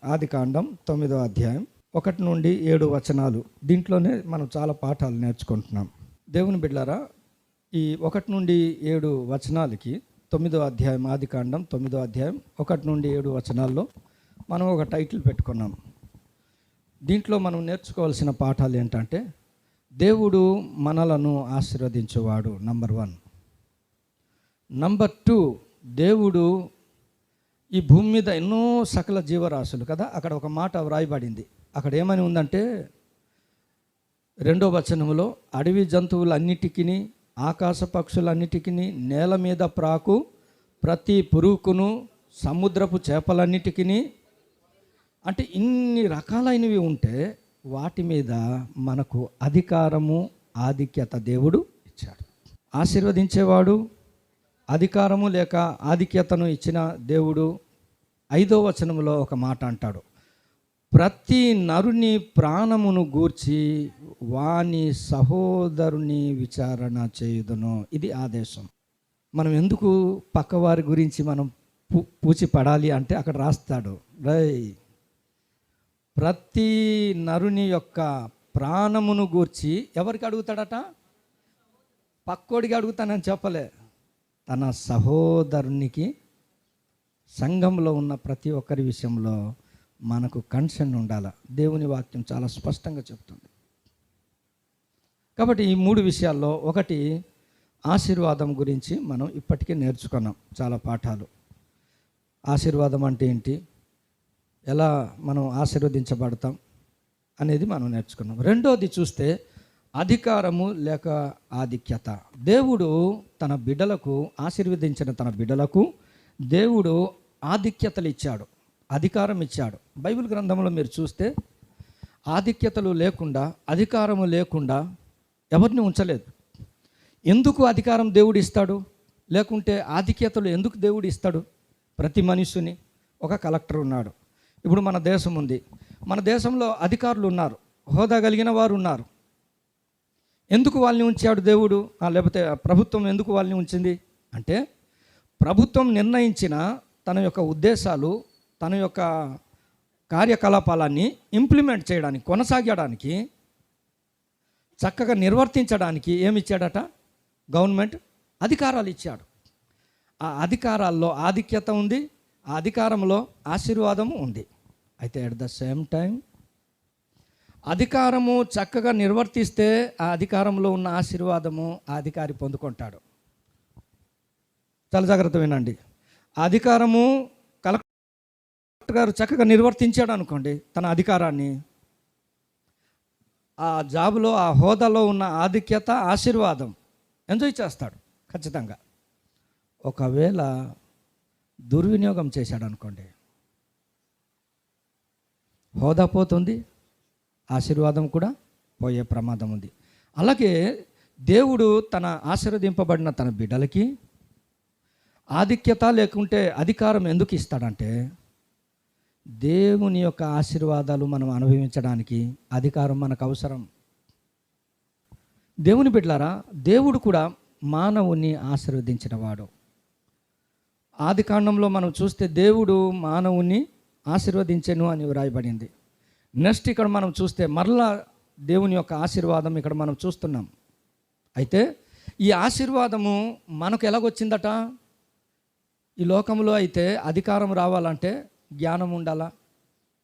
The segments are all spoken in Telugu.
ఆదికాండం 9వ అధ్యాయం 1 నుండి 7 వచనాలు. దీంట్లోనే మనం చాలా పాఠాలు నేర్చుకుంటున్నాం. దేవుని బిడ్డలారా, ఈ 1 నుండి 7 వచనాలకి 9వ అధ్యాయం ఆదికాండం 9వ అధ్యాయం 1 నుండి 7 వచనాల్లో మనం ఒక టైటిల్ పెట్టుకున్నాం. దీంట్లో మనం నేర్చుకోవాల్సిన పాఠాలు ఏంటంటే, దేవుడు మనలను ఆశీర్వదించేవాడు. నంబర్ 1. నంబర్ 2, దేవుడు ఈ భూమి మీద ఎన్నో సకల జీవరాశులు కదా, అక్కడ ఒక మాట వ్రాయబడింది. అక్కడ ఏమని ఉందంటే, 2వ వచనంలో అడవి జంతువులన్నిటికీ, ఆకాశ పక్షులన్నిటికీ, నేల మీద ప్రాకు ప్రతి పురుగుకును, సముద్రపు చేపలన్నిటికీ, అంటే ఇన్ని రకాలైనవి ఉంటే వాటి మీద మనకు అధికారము, ఆధిక్యత దేవుడు ఇచ్చాడు. ఆశీర్వదించేవాడు, అధికారము లేక ఆధిక్యతను ఇచ్చిన దేవుడు 5వ వచనంలో ఒక మాట అంటాడు, ప్రతి నరుని ప్రాణమును గూర్చి వాని సహోదరుని విచారణ చేయుదును. ఇది ఆదేశం. మనం ఎందుకు పక్కవారి గురించి మనం పూచి పడాలి అంటే అక్కడ రాస్తాడు, ప్రతి నరుని యొక్క ప్రాణమును గూర్చి ఎవరికి అడుగుతాడట? పక్కోడికి అడుగుతానని చెప్పలే, తన సహోదరునికి. సంఘంలో ఉన్న ప్రతి ఒక్కరి విషయంలో మనకు కన్సర్న్ ఉండాలి. దేవుని వాక్యం చాలా స్పష్టంగా చెప్తుంది. కాబట్టి ఈ 3 విషయాల్లో, ఒకటి ఆశీర్వాదం గురించి మనం ఇప్పటికే నేర్చుకున్నాం చాలా పాఠాలు. ఆశీర్వాదం అంటే ఏంటి, ఎలా మనం ఆశీర్వదించబడతాం అనేది మనం నేర్చుకున్నాం. 2వది చూస్తే అధికారము లేక ఆధిక్యత. దేవుడు తన బిడ్డలకు, ఆశీర్వదించిన తన బిడ్డలకు దేవుడు ఆధిక్యతలు ఇచ్చాడు, అధికారం ఇచ్చాడు. బైబిల్ గ్రంథంలో మీరు చూస్తే ఆధిక్యతలు లేకుండా, అధికారము లేకుండా ఎవరిని ఉంచలేదు. ఎందుకు అధికారం దేవుడు ఇస్తాడు, లేకుంటే ఆధిక్యతలు ఎందుకు దేవుడు ఇస్తాడు? ప్రతి మనుషుని, ఒక కలెక్టర్ ఉన్నాడు. ఇప్పుడు మన దేశం ఉంది, మన దేశంలో అధికారులు ఉన్నారు, హోదా కలిగిన వారు ఉన్నారు. ఎందుకు వాళ్ళని ఉంచాడు దేవుడు, లేకపోతే ప్రభుత్వం ఎందుకు వాళ్ళని ఉంచింది అంటే, ప్రభుత్వం నిర్ణయించిన తన యొక్క ఉద్దేశాలు, తన యొక్క కార్యకలాపాలన్నీ ఇంప్లిమెంట్ చేయడానికి, కొనసాగడానికి, చక్కగా నిర్వర్తించడానికి ఏమిచ్చాడట? గవర్నమెంట్ అధికారాలు ఇచ్చాడు. ఆ అధికారాల్లో ఆధిక్యత ఉంది, ఆ అధికారంలో ఆశీర్వాదము ఉంది. అయితే అట్ ద సేమ్ టైం అధికారము చక్కగా నిర్వర్తిస్తే ఆ అధికారంలో ఉన్న ఆశీర్వాదము ఆ అధికారి పొందుకుంటాడు. చాలా జాగ్రత్త వినండి. ఆ అధికారము కలెక్టర్ గారు చక్కగా నిర్వర్తించాడు అనుకోండి తన అధికారాన్ని, ఆ జాబులో, ఆ హోదాలో ఉన్న ఆధిక్యత, ఆశీర్వాదం ఎంజాయ్ చేస్తాడు ఖచ్చితంగా. ఒకవేళ దుర్వినియోగం చేశాడు అనుకోండి, హోదా పోతుంది, ఆశీర్వాదం కూడా పోయే ప్రమాదం ఉంది. అలాగే దేవుడు తన ఆశీర్వదింపబడిన తన బిడ్డలకి ఆధిక్యత లేకుంటే అధికారం ఎందుకు ఇస్తాడంటే, దేవుని యొక్క ఆశీర్వాదాలు మనం అనుభవించడానికి అధికారం మనకు అవసరం. దేవుని బిడ్డలారా, దేవుడు కూడా మానవుని ఆశీర్వదించిన వాడు. ఆదికాండంలో మనం చూస్తే దేవుడు మానవుని ఆశీర్వదించెను అని వ్రాయబడింది. నెక్స్ట్ ఇక్కడ మనం చూస్తే మరలా దేవుని యొక్క ఆశీర్వాదం ఇక్కడ మనం చూస్తున్నాం. అయితే ఈ ఆశీర్వాదము మనకు ఎలాగొచ్చిందట? ఈ లోకంలో అయితే అధికారం రావాలంటే జ్ఞానం ఉండాలా,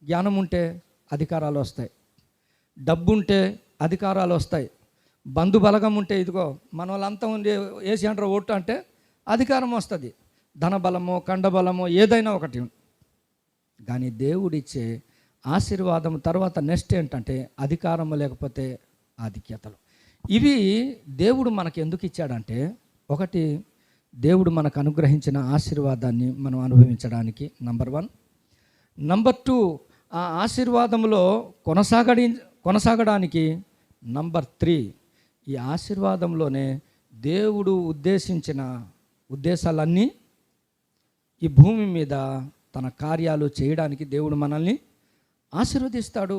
జ్ఞానం ఉంటే అధికారాలు వస్తాయి, డబ్బు ఉంటే అధికారాలు వస్తాయి, బంధుబలగం ఉంటే, ఇదిగో మన వాళ్ళంతా ఉండే ఏసీ అంటారు ఓటు అంటే అధికారం వస్తుంది, ధనబలమో కండబలమో ఏదైనా ఒకటి. కానీ దేవుడిచ్చే ఆశీర్వాదం తర్వాత నెక్స్ట్ ఏంటంటే అధికారము లేకపోతే ఆధిక్యతలు. ఇవి దేవుడు మనకు ఎందుకు ఇచ్చాడంటే, ఒకటి దేవుడు మనకు అనుగ్రహించిన ఆశీర్వాదాన్ని మనం అనుభవించడానికి, నంబర్ 1. నంబర్ 2, ఆ ఆశీర్వాదంలో కొనసాగడానికి, నంబర్ 3, ఈ ఆశీర్వాదంలోనే దేవుడు ఉద్దేశించిన ఉద్దేశాలన్నీ ఈ భూమి మీద తన కార్యాలు చేయడానికి దేవుడు మనల్ని ఆశీర్వదిస్తాడు.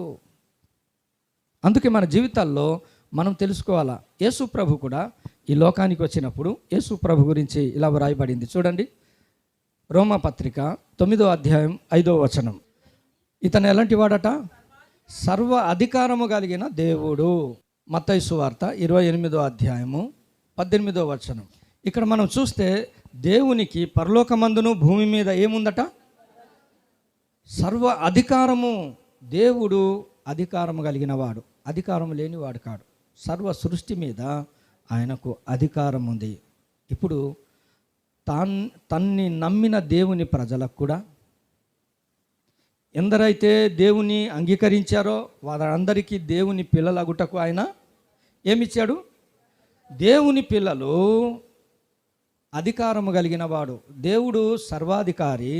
అందుకే మన జీవితాల్లో మనం తెలుసుకోవాలా. యేసు ప్రభు కూడా ఈ లోకానికి వచ్చినప్పుడు యేసు ప్రభు గురించి ఇలా వ్రాయబడింది చూడండి. రోమా పత్రిక 9వ అధ్యాయం 5వ వచనం. ఇతను ఎలాంటి వాడట? సర్వ అధికారము కలిగిన దేవుడు. మత్తయి సువార్త 28వ అధ్యాయము 18వ వచనం. ఇక్కడ మనం చూస్తే దేవునికి పరలోకమందును భూమి మీద ఏముందట? సర్వ అధికారము. దేవుడు అధికారము కలిగిన వాడు, అధికారం లేనివాడు కాడు. సర్వ సృష్టి మీద ఆయనకు అధికారం ఉంది. ఇప్పుడు తన్ని నమ్మిన దేవుని ప్రజలకు కూడా, ఎందరైతే దేవుని అంగీకరించారో వారందరికీ దేవుని పిల్లలగుటకు ఆయన ఏమిచ్చాడు? దేవుని పిల్లలు అధికారము కలిగిన వాడు. దేవుడు సర్వాధికారి,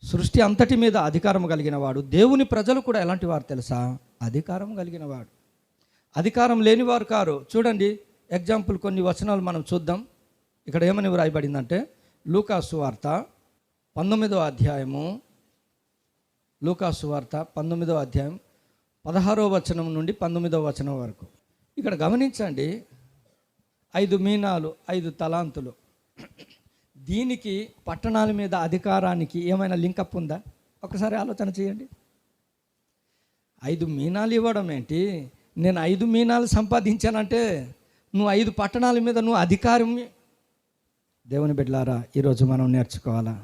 సృష్టి అంతటి మీద అధికారం కలిగిన వాడు. దేవుని ప్రజలు కూడా ఎలాంటి వారు తెలుసా? అధికారం కలిగిన వాడు. అధికారం లేనివారు కారు. చూడండి, ఎగ్జాంపుల్ కొన్ని వచనాలు మనం చూద్దాం. ఇక్కడ ఏమని వ్రాయబడిందంటే లూకాసు వార్త 19వ అధ్యాయము, లూకాసు వార్త 19వ అధ్యాయం 16వ వచనం నుండి 19వ వచనం వరకు. ఇక్కడ గమనించండి, 5 మీనాలు 5 తలాంతులు. దీనికి పట్టణాల మీద అధికారానికి ఏమైనా లింకప్ ఉందా? ఒకసారి ఆలోచన చేయండి. 5 మీనాలు ఇవ్వడం ఏంటి? నేను 5 మీనాలు సంపాదించానంటే నువ్వు 5 పట్టణాల మీద నువ్వు అధికారం. దేవుని బిడ్డలారా, ఈరోజు మనం నేర్చుకోవాలా?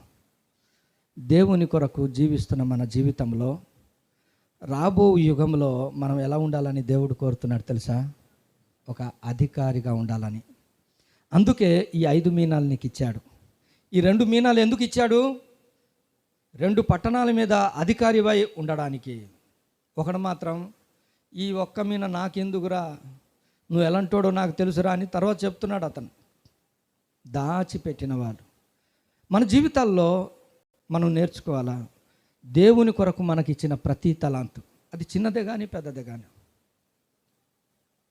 దేవుని కొరకు జీవిస్తున్న మన జీవితంలో రాబో యుగంలో మనం ఎలా ఉండాలని దేవుడు కోరుతున్నాడు తెలుసా? ఒక అధికారిగా ఉండాలని. అందుకే ఈ 5 మీనాలు నీకు ఇచ్చాడు. ఈ 2 మీనాలు ఎందుకు ఇచ్చాడు? 2 పట్టణాల మీద అధికారివై ఉండడానికి. ఒకడు మాత్రం ఈ ఒక్క మీన నాకెందుకురా, నువ్వు ఎలాంటోడో నాకు తెలుసురా అని తర్వాత చెప్తున్నాడు. అతను దాచిపెట్టినవాడు. మన జీవితాల్లో మనం నేర్చుకోవాలా? దేవుని కొరకు మనకిచ్చిన ప్రతి తలాంతు, అది చిన్నదే కానీ పెద్దదే కానీ.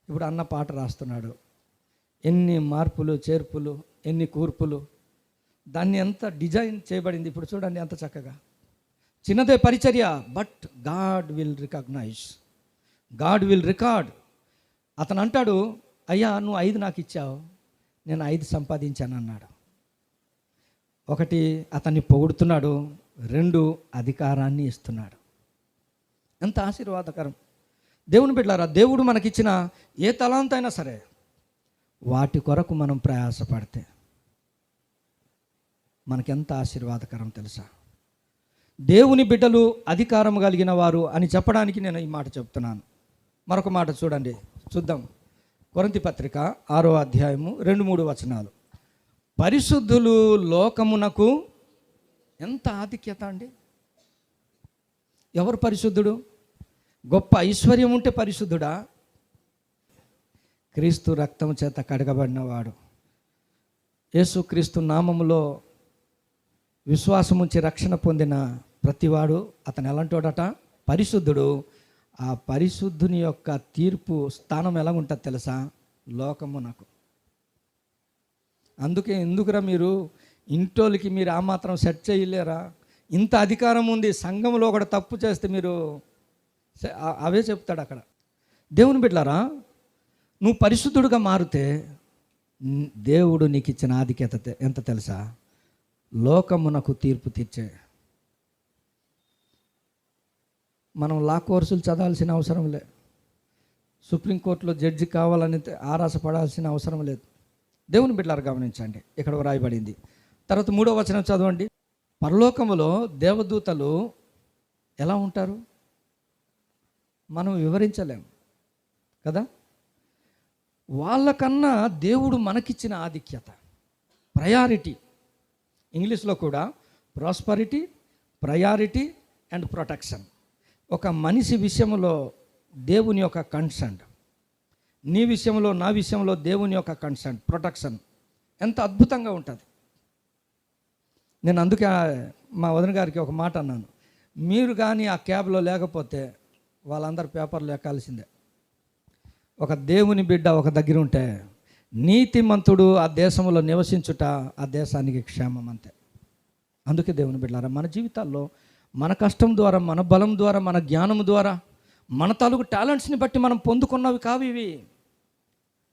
ఇప్పుడు అన్న పాట రాస్తున్నాడు, ఎన్ని మార్పులు చేర్పులు, ఎన్ని కూర్పులు, దాన్ని ఎంత డిజైన్ చేయబడింది. ఇప్పుడు చూడండి ఎంత చక్కగా. చిన్నదే పరిచర్య, but God will recognize, God will record. అతను అంటాడు, అయ్యా నువ్వు 5 నాకు ఇచ్చావు, నేను 5 సంపాదించాను అన్నాడు. 1 అతన్ని పొగుడుతున్నాడు, 2 అధికారాన్ని ఇస్తున్నాడు. ఎంత ఆశీర్వాదకరం. దేవుని బిడ్డలారా, దేవుడు మనకిచ్చిన ఏ తలాంతైనా సరే వాటి కొరకు మనం ప్రయాసపడితే మనకెంత ఆశీర్వాదకరం తెలుసా? దేవుని బిడ్డలు అధికారం కలిగిన వారు అని చెప్పడానికి నేను ఈ మాట చెప్తున్నాను. మరొక మాట చూడండి, చూద్దాం. కొరింథీ పత్రిక 6వ అధ్యాయము 2-3 వచనాలు. పరిశుద్ధులు లోకమునకు ఎంత ఆధిక్యత అండి. ఎవరు పరిశుద్ధుడు? గొప్ప ఐశ్వర్యం ఉంటే పరిశుద్ధుడా? క్రీస్తు రక్తం చేత కడగబడినవాడు, యేసుక్రీస్తు నామములో విశ్వాసముంచి రక్షణ పొందిన ప్రతివాడు అతను ఎలాంటోడట? పరిశుద్ధుడు. ఆ పరిశుద్ధుని యొక్క తీర్పు స్థానం ఎలా ఉంటుంది తెలుసా? లోకమునకు. అందుకే ఎందుకురా మీరు ఇంటోళ్ళకి మీరు ఆ మాత్రం సెట్ చేయలేరా? ఇంత అధికారం ఉంది, సంఘంలో ఒకటి తప్పు చేస్తే మీరు అవే చెప్తాడు అక్కడ. దేవుని బిడ్డలారా, నువ్వు పరిశుద్ధుడుగా మారితే దేవుడు నీకు ఇచ్చిన ఆధిక్యత ఎంత తెలుసా? లోకమునకు తీర్పు తీర్చే. మనం లా కోర్సులు చదవాల్సిన అవసరం లేదు, సుప్రీంకోర్టులో జడ్జి కావాలని ఆరాసపడాల్సిన అవసరం లేదు. దేవుని బిడ్డలారా గమనించండి, ఇక్కడ వ్రాయబడింది. తర్వాత 3వ వచనం చదవండి. పరలోకములో దేవదూతలు ఎలా ఉంటారు మనం వివరించలేం కదా. వాళ్ళకన్నా దేవుడు మనకిచ్చిన ఆధిక్యత, ప్రయారిటీ. ఇంగ్లీష్లో కూడా ప్రాస్పరిటీ, ప్రయారిటీ అండ్ ప్రొటెక్షన్. ఒక మనిషి విషయంలో దేవుని యొక్క కన్సర్న్, నీ విషయంలో నా విషయంలో దేవుని యొక్క కన్సర్న్, ప్రొటెక్షన్ ఎంత అద్భుతంగా ఉంటుంది. నేను అందుకే మా వదిన గారికి ఒక మాట అన్నాను, మీరు కానీ ఆ క్యాబ్లో లేకపోతే వాళ్ళందరూ పేపర్లు ఎక్కాల్సిందే. ఒక దేవుని బిడ్డ ఒక దగ్గర ఉంటే నీతిమంతుడు ఆ దేశంలో నివసించుట ఆ దేశానికి క్షేమం అంతే. అందుకే దేవుని బిడ్డలారా, మన జీవితాల్లో మన కష్టం ద్వారా, మన బలం ద్వారా, మన జ్ఞానం ద్వారా, మన తాలూకు టాలెంట్స్ని బట్టి మనం పొందుకున్నవి కావు ఇవి.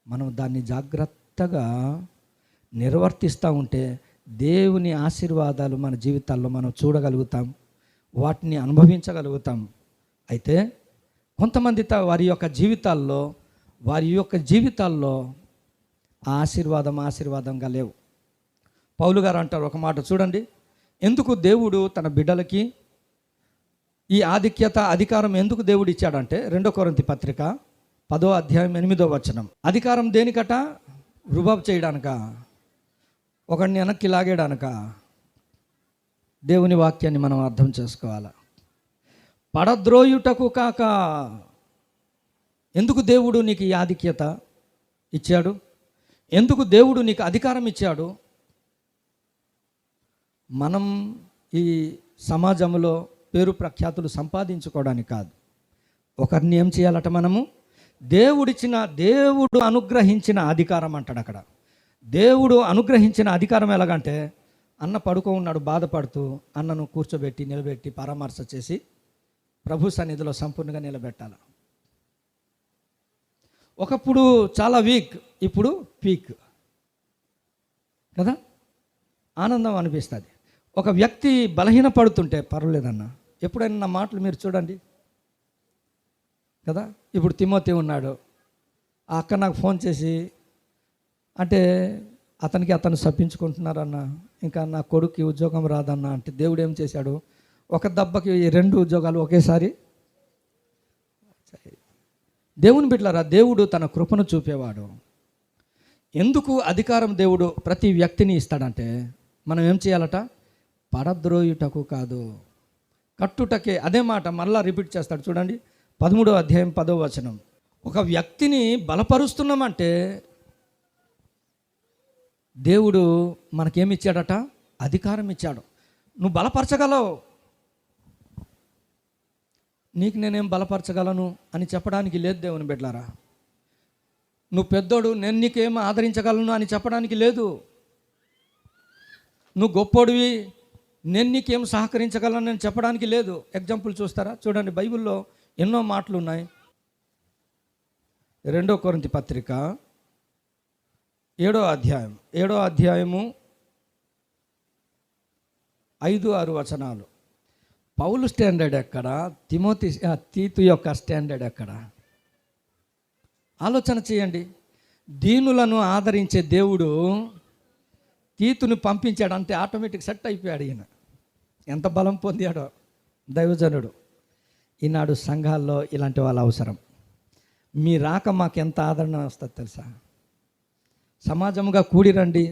మనం దాన్ని జాగ్రత్తగా నిర్వర్తిస్తూ ఉంటే దేవుని ఆశీర్వాదాలు మన జీవితాల్లో మనం చూడగలుగుతాం. వాటిని అనుభవించగలుగుతాం. అయితే కొంతమంది వారి యొక్క జీవితాల్లో ఆశీర్వాదంగా లేవు. పౌలు గారు అంటారు ఒక మాట చూడండి, ఎందుకు దేవుడు తన బిడ్డలకి ఈ అధికారం ఎందుకు దేవుడు ఇచ్చాడంటే 2 కొరింథీ పత్రిక 10వ అధ్యాయం 8వ వచనం. అధికారం దేనికట? రుబాబు చేయడానిక? ఒకడిని వెనక్కి లాగేయడానిక? దేవుని వాక్యాన్ని మనం అర్థం చేసుకోవాలి. పడద్రోయుటకు కాక. ఎందుకు దేవుడు నీకు ఈ ఆధిక్యత ఇచ్చాడు? ఎందుకు దేవుడు నీకు అధికారం ఇచ్చాడు? మనం ఈ సమాజంలో పేరు ప్రఖ్యాతులు సంపాదించుకోవడానికి కాదు. ఒకరిని ఏం చేయాలట? మనము దేవుడు అనుగ్రహించిన అధికారం అంటాడు అక్కడ. దేవుడు అనుగ్రహించిన అధికారం ఎలాగంటే, అన్న పడుకో ఉన్నాడు బాధపడుతూ, అన్నను కూర్చోబెట్టి నిలబెట్టి పరామర్శ చేసి ప్రభు సన్నిధిలో సంపూర్ణంగా నిలబెట్టాలి. ఒకప్పుడు చాలా వీక్, ఇప్పుడు పీక్ కదా, ఆనందం అనిపిస్తుంది. ఒక వ్యక్తి బలహీనపడుతుంటే పర్వాలేదన్న, ఎప్పుడైనా నా మాటలు మీరు చూడండి కదా. ఇప్పుడు తిమోతి ఉన్నాడు, ఆ అక్క నాకు ఫోన్ చేసి అంటే అతను శపించుకుంటున్నారన్న, ఇంకా నా కొడుక్కి ఉద్యోగం రాదన్న అంటే దేవుడు ఏం చేశాడు? ఒక దెబ్బకి 2 ఉద్యోగాలు ఒకేసారి. దేవుని బిడ్డలారా, దేవుడు తన కృపను చూపేవాడు. ఎందుకు అధికారం దేవుడు ప్రతి వ్యక్తిని ఇస్తాడంటే, మనం ఏం చేయాలట? పడద్రోయుటకు కాదు, కట్టుటకే. అదే మాట మళ్ళా రిపీట్ చేస్తాడు చూడండి, 13వ అధ్యాయం 10వ వచనం. ఒక వ్యక్తిని బలపరుస్తున్నామంటే దేవుడు మనకేమి ఇచ్చాడట? అధికారం ఇచ్చాడు. నువ్వు బలపరచగలవు. నీకు నేనేం బలపరచగలను అని చెప్పడానికి లేదు దేవుని బిడ్డలారా. నువ్వు పెద్దోడు, నేను నీకేం ఆదరించగలను అని చెప్పడానికి లేదు. నువ్వు గొప్పోడివి, నేను నీకేం సహకరించగలను అని చెప్పడానికి లేదు. ఎగ్జాంపుల్ చూస్తారా? చూడండి, బైబిల్లో ఎన్నో మాటలు ఉన్నాయి. 2 కొరింథీ పత్రిక 7వ అధ్యాయము 5-6 వచనాలు. పౌలు స్టాండర్డ్ ఎక్కడ? తీతు యొక్క స్టాండర్డ్ ఎక్కడ? ఆలోచన చేయండి. దీనులను ఆదరించే దేవుడు తీతుని పంపించాడు అంటే ఆటోమేటిక్ సెట్ అయిపోయాడు. ఈయన ఎంత బలం పొందాడో దైవజనుడు. ఈనాడు సంఘాల్లో ఇలాంటి వాళ్ళు అవసరం. మీ రాక మాకు ఎంత ఆదరణ వస్తుంది తెలుసా? సమాజముగా కూడి రండి,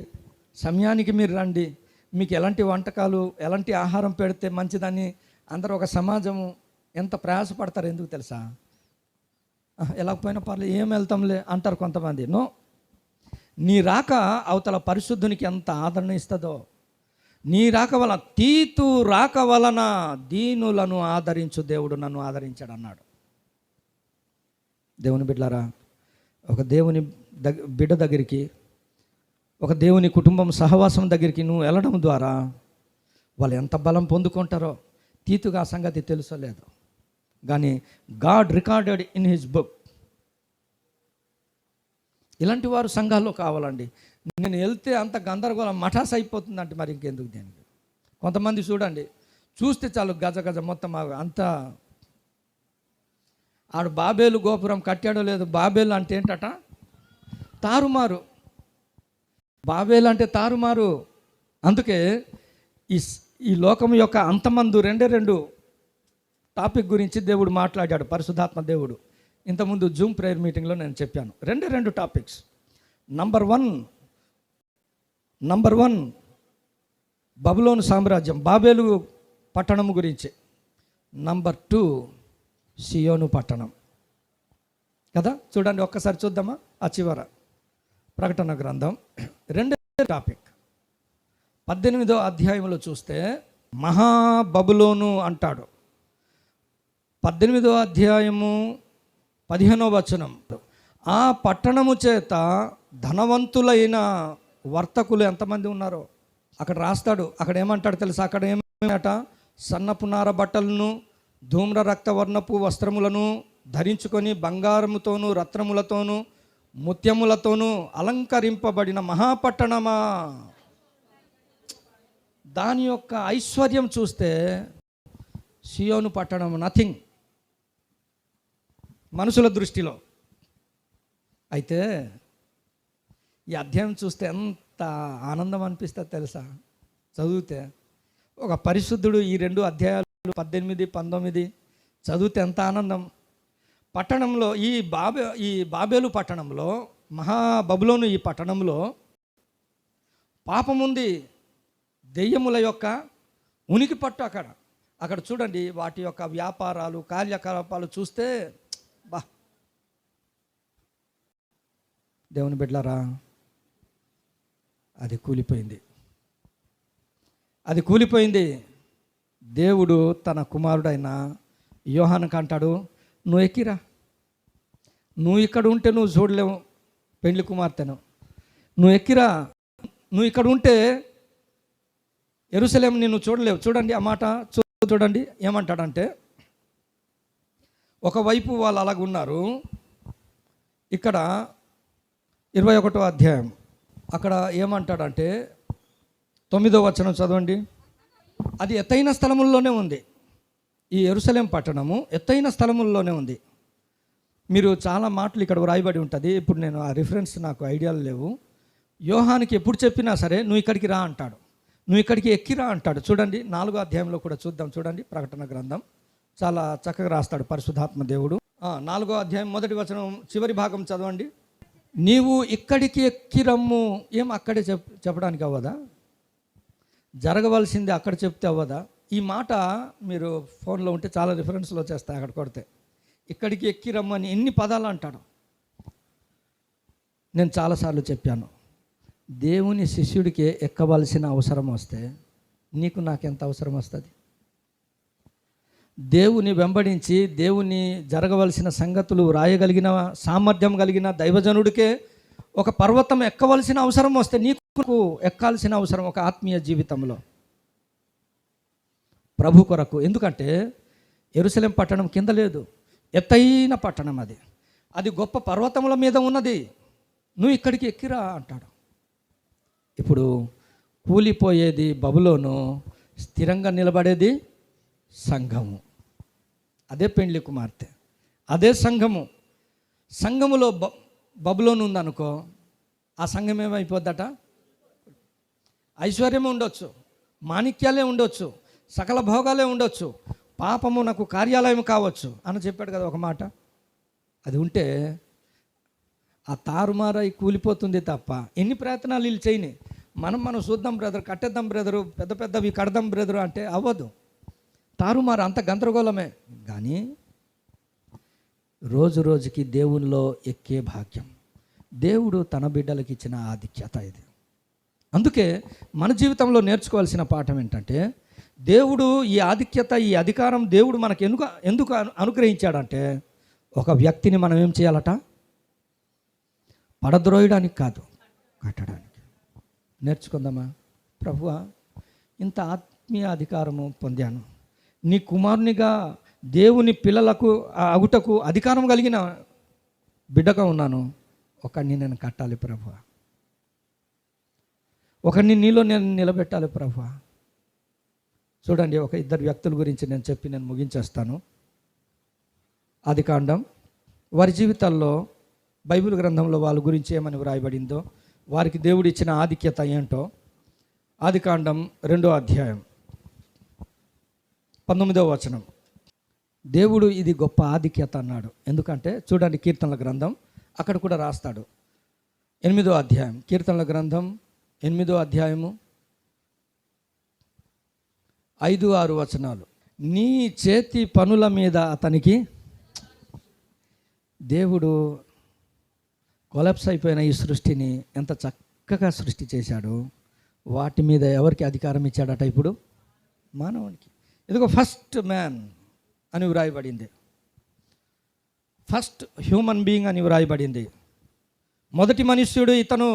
సమయానికి మీరు రండి. మీకు ఎలాంటి వంటకాలు, ఎలాంటి ఆహారం పెడితే మంచిదని అందరూ ఒక సమాజము ఎంత ప్రయాసపడతారు. ఎందుకు తెలుసా? ఎలాగపోయినా పర్లేదు, ఏం వెళ్తాంలే అంటారు కొంతమంది. నో, నీ రాక అవతల పరిశుద్ధునికి ఎంత ఆదరణ ఇస్తుందో. నీ రాక వలన, తీతు రాక వలన దీనులను ఆదరించు దేవుడు నన్ను ఆదరించాడు అన్నాడు. దేవుని బిడ్డలారా, ఒక దేవుని బిడ్డ దగ్గరికి, ఒక దేవుని కుటుంబం సహవాసం దగ్గరికి నువ్వు వెళ్ళడం ద్వారా వాళ్ళు ఎంత బలం పొందుకుంటారో తీతుగా ఆ సంగతి తెలుసలేదు. కానీ God recorded in his book. ఇలాంటి వారు సంఘాల్లో కావాలండి. నేను వెళ్తే అంత గందరగోళం మఠాస్ అయిపోతుందంటే మరి ఇంకెందుకు దేనికి? కొంతమంది చూడండి, చూస్తే చాలు గజ మొత్తం అంతా. ఆడు బాబేలు గోపురం కట్టాడో లేదు, బాబేలు అంటే ఏంటట? తారుమారు. బాబేలు అంటే తారుమారు. అందుకే ఈ లోకం యొక్క అంతమందు 2 టాపిక్ గురించి దేవుడు మాట్లాడాడు, పరిశుద్ధాత్మ దేవుడు. ఇంతకుముందు జూమ్ ప్రేయర్ మీటింగ్లో నేను చెప్పాను. 2 టాపిక్స్. నంబర్ 1 బబులోను సామ్రాజ్యం, బాబేలు పట్టణం గురించి. నంబర్ 2 సియోను పట్టణం కదా. చూడండి, ఒక్కసారి చూద్దామా? ఆ చివర ప్రకటన గ్రంథం 2 టాపిక్ 18వ అధ్యాయంలో చూస్తే మహాబబులోను అంటాడు. 18వ అధ్యాయము 15వ వచనం. ఆ పట్టణము చేత ధనవంతులైన వర్తకులు ఎంతమంది ఉన్నారో అక్కడ రాస్తాడు. అక్కడ ఏమంటాడు తెలుసా? అక్కడ ఏమట? సన్నపు నార బట్టలను, ధూమ్ర రక్తవర్ణపు వస్త్రములను ధరించుకొని బంగారముతోనూ రత్నములతోనూ ముత్యములతోనూ అలంకరింపబడిన సియోను పట్టణం నథింగ్ మనుషుల దృష్టిలో. అయితే ఈ అధ్యాయం చూస్తే ఎంత ఆనందం అనిపిస్తుంది తెలుసా? చదివితే ఒక పరిశుద్ధుడు ఈ 2 అధ్యాయాలు 18, 19 చదివితే ఎంత ఆనందం. పట్టణంలో ఈ బాబేలు పట్టణంలో, మహాబబులోను ఈ పట్టణంలో పాపముంది, దెయ్యముల యొక్క ఉనికి పట్టు. అక్కడ చూడండి, వాటి యొక్క వ్యాపారాలు కార్యకలాపాలు చూస్తే దేవుని బిడ్డలారా, అది కూలిపోయింది. దేవుడు తన కుమారుడైన యోహానుకు అంటాడు, నువ్వు ఎక్కిరా, నువ్వు ఇక్కడ ఉంటే నువ్వు చూడలేవు పెండ్లి కుమార్తెను, నువ్వు ఎక్కిరా, నువ్వు ఇక్కడ ఉంటే యెరూషలేం నిన్ను చూడలేవు. చూడండి ఆ మాట చూడండి ఏమంటాడంటే, ఒకవైపు వాళ్ళు అలాగున్నారు. ఇక్కడ 21వ అధ్యాయం అక్కడ ఏమంటాడంటే 9వ వచనం చదవండి. అది ఎత్తైన స్థలముల్లోనే ఉంది. ఈ యెరూషలేం పట్టణము ఎత్తైన స్థలముల్లోనే ఉంది. మీరు చాలా మాటలు ఇక్కడ వ్రాయబడి ఉంటుంది. ఇప్పుడు నేను ఆ రిఫరెన్స్ నాకు ఐడియాలు లేవు. యోహానికి ఎప్పుడు చెప్పినా సరే నువ్వు ఇక్కడికి రా అంటాడు, నువ్వు ఇక్కడికి ఎక్కిరా అంటాడు. చూడండి 4వ అధ్యాయంలో కూడా చూద్దాం. చూడండి ప్రకటన గ్రంథం చాలా చక్కగా రాస్తాడు పరిశుద్ధాత్మ దేవుడు. 4వ అధ్యాయం 1వ వచనం చివరి భాగం చదవండి. నీవు ఇక్కడికి ఎక్కిరమ్ము. ఏం అక్కడే చెప్పడానికి అవ్వదా? జరగవలసింది అక్కడ చెప్తే అవ్వదా? ఈ మాట మీరు ఫోన్లో ఉంటే చాలా రిఫరెన్స్లో వచ్చేస్తాయి. అక్కడ కొడితే ఇక్కడికి ఎక్కిరమ్ము అని ఎన్ని పదాలు అంటాడు. నేను చాలాసార్లు చెప్పాను, దేవుని శిష్యుడికి ఎక్కవలసిన అవసరం వస్తే నీకు నాకెంత అవసరం వస్తుంది? దేవుని వెంబడించి దేవుని జరగవలసిన సంగతులు రాయగలిగిన సామర్థ్యం కలిగిన దైవజనుడికే ఒక పర్వతం ఎక్కవలసిన అవసరం వస్తే నీకు ఎక్కాల్సిన అవసరం ఒక ఆత్మీయ జీవితంలో ప్రభు కొరకు. ఎందుకంటే యెరూషలేం పట్టణం కింద లేదు, ఎత్తైన పట్టణం. అది గొప్ప పర్వతముల మీద ఉన్నది. నువ్వు ఇక్కడికి ఎక్కిరా అంటాడు. ఇప్పుడు కూలిపోయేది బబులోను, స్థిరంగా నిలబడేది సంఘము. అదే పెండ్లి కుమార్తె, అదే సంఘములో బబులోను ఉందనుకో, ఆ సంఘం ఏమైపోద్దట? ఐశ్వర్యమే ఉండొచ్చు, మాణిక్యాలే ఉండొచ్చు, సకల భోగాలే ఉండొచ్చు, పాపము నాకు కార్యాలయం కావచ్చు అని చెప్పాడు కదా ఒక మాట. అది ఉంటే ఆ తారుమారై కూలిపోతుంది తప్ప ఎన్ని ప్రయత్నాలు వీళ్ళు చేయని. మనం చూద్దాం బ్రదర్, కట్టేద్దాం బ్రదరు, పెద్ద పెద్దవి కడదాం బ్రదరు అంటే అవ్వదు. తారుమారు అంత గందరగోళమే. కానీ రోజు రోజుకి దేవునిలో ఎక్కే భాగ్యం దేవుడు తన బిడ్డలకు ఇచ్చిన ఆధిక్యత ఇది. అందుకే మన జీవితంలో నేర్చుకోవాల్సిన పాఠం ఏంటంటే, దేవుడు ఈ ఆధిక్యత, ఈ అధికారం దేవుడు మనకు ఎందుకు అనుగ్రహించాడంటే, ఒక వ్యక్తిని మనం ఏం చేయాలట? పడద్రోయడానికి కాదు, కట్టడానికి. నేర్చుకుందామా? ప్రభువా, ఇంత ఆత్మీయ అధికారము పొందాను, నీ కుమారునిగా దేవుని పిల్లలకు అగుటకు అధికారం కలిగిన బిడ్డగా ఉన్నాను, ఒకడిని నేను కట్టాలి ప్రభువా, ఒకడిని నీలో నేను నిలబెట్టాలి ప్రభువా. చూడండి, ఒక 2 వ్యక్తుల గురించి నేను చెప్పి నేను ముగించేస్తాను. ఆదికాండం, వారి జీవితాల్లో బైబిల్ గ్రంథంలో వాళ్ళ గురించి ఏమని వ్రాయబడిందో, వారికి దేవుడు ఇచ్చిన ఆధిక్యత ఏంటో ఆదికాండం 2వ అధ్యాయం 19వ వచనం. దేవుడు ఇది గొప్ప ఆధిక్యత అన్నాడు. ఎందుకంటే చూడండి, కీర్తనల గ్రంథం అక్కడ కూడా రాస్తాడు. 8వ అధ్యాయం, కీర్తనల గ్రంథం 8వ అధ్యాయము 5-6 వచనాలు. నీ చేతి పనుల మీద అతనికి, దేవుడు కొలాప్స్ అయిపోయిన ఈ సృష్టిని ఎంత చక్కగా సృష్టి చేశాడు. వాటి మీద ఎవరికి అధికారం ఇచ్చాడట? ఇప్పుడు మానవునికి. ఇదిగో ఫస్ట్ మ్యాన్ అని వ్రాయబడింది, ఫస్ట్ హ్యూమన్ బీయింగ్ అని వ్రాయబడింది. మొదటి మనుష్యుడు ఇతను.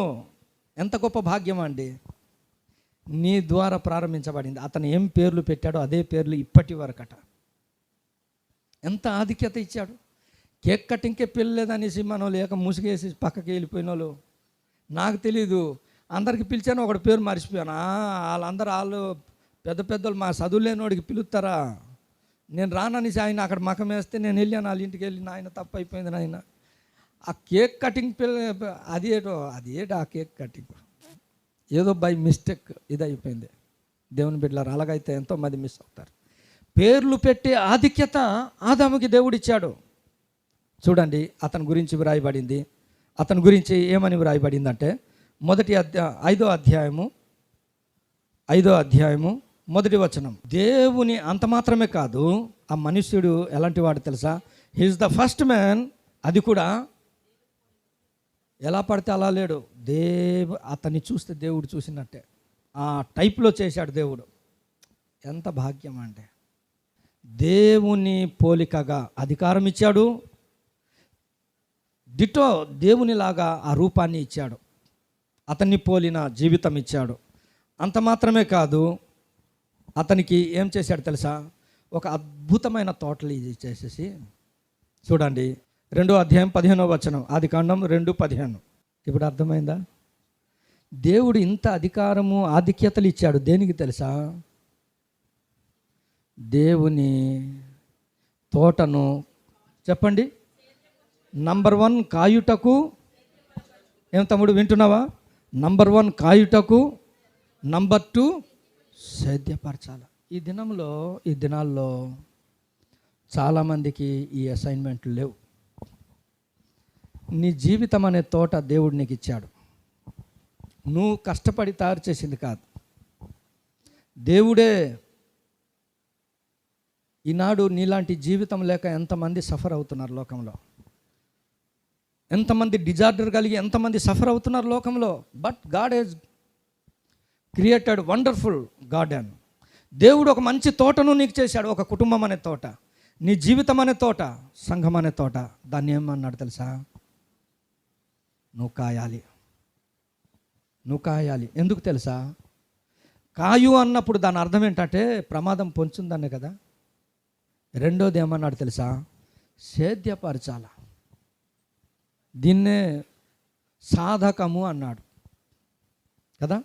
ఎంత గొప్ప భాగ్యం అండి! నీ ద్వారా ప్రారంభించబడింది. అతను ఏం పేర్లు పెట్టాడో అదే పేర్లు ఇప్పటి వరకట. ఎంత ఆధిక్యత ఇచ్చాడు. కేక్ కటింగ్కే పెళ్ళలేదనేసి మనం లేక ముసుగేసి పక్కకి వెళ్ళిపోయిన వాళ్ళు, నాకు తెలీదు, అందరికి పిలిచాను, ఒకటి పేరు మర్చిపోయాను. వాళ్ళు పెద్ద పెద్దలు, మా చదువు లేనివాడికి పిలుస్తారా? నేను రాననేసి ఆయన అక్కడ మకం వేస్తే నేను వెళ్ళాను వాళ్ళ ఇంటికి వెళ్ళి నాయన తప్పు అయిపోయింది నాయన. ఆ కేక్ కటింగ్ అది ఏటో ఆ కేక్ కటింగ్ ఏదో బై మిస్టేక్ ఇది అయిపోయింది. దేవుని బిడ్డలారు అలాగైతే ఎంతోమంది మిస్ అవుతారు. పేర్లు పెట్టే ఆధిక్యత ఆదాముకి దేవుడు ఇచ్చాడు. చూడండి అతని గురించి వ్రాయబడింది. అతని గురించి ఏమని వ్రాయబడింది అంటే ఐదో అధ్యాయము 1వ వచనం. దేవుని అంత మాత్రమే కాదు, ఆ మనుష్యుడు ఎలాంటి వాడు తెలుసా? He is the first man. అది కూడా ఎలా పడితే అలా లేడు. అతన్ని చూస్తే దేవుడు చూసినట్టే ఆ టైప్లో చేశాడు దేవుడు. ఎంత భాగ్యం అంటే, దేవుని పోలికగా అధికారం ఇచ్చాడు. డిటో దేవునిలాగా ఆ రూపాన్ని ఇచ్చాడు. అతన్ని పోలిన జీవితం ఇచ్చాడు. అంత మాత్రమే కాదు, అతనికి ఏం చేశాడు తెలుసా? ఒక అద్భుతమైన తోటలు ఇది చేసేసి, చూడండి 2వ అధ్యాయం 15వ వచనం, ఆదికాండం 2:15. ఇప్పుడు అర్థమైందా? దేవుడు ఇంత అధికారము ఆధిక్యతలు ఇచ్చాడు దేనికి తెలుసా? దేవుని తోటను చెప్పండి, నంబర్ 1 కాయుటకు. ఏం తమ్ముడు వింటున్నావా? నంబర్ 1 కాయుటకు, నంబర్ 2 సేద్యపరచాలి. ఈ దినాల్లో చాలామందికి ఈ అసైన్మెంట్లు లేవు. నీ జీవితం అనే తోట దేవుడు నీకు ఇచ్చాడు. నువ్వు కష్టపడి తయారు చేసింది కాదు, దేవుడే. ఈనాడు నీలాంటి జీవితం లేక ఎంతమంది సఫర్ అవుతున్నారు లోకంలో, ఎంతమంది డిజార్డర్ కలిగి ఎంతమంది సఫర్ అవుతున్నారు లోకంలో. But God he's created wonderful garden. దేవుడు ఒక మంచి తోటను నీకు చేశాడు. ఒక కుటుంబం అనే తోట, నీ జీవితం అనే తోట, సంఘం అనే తోట. దాన్ని ఏమన్నాడు తెలుసా? నువ్వు కాయాలి. ఎందుకు తెలుసా? కాయు అన్నప్పుడు దాని అర్థం ఏంటంటే ప్రమాదం పొంచుందనే కదా. రెండోది ఏమన్నాడు తెలుసా? సేద్యపరచాల. దీన్నే సాధకము అన్నాడు కదా.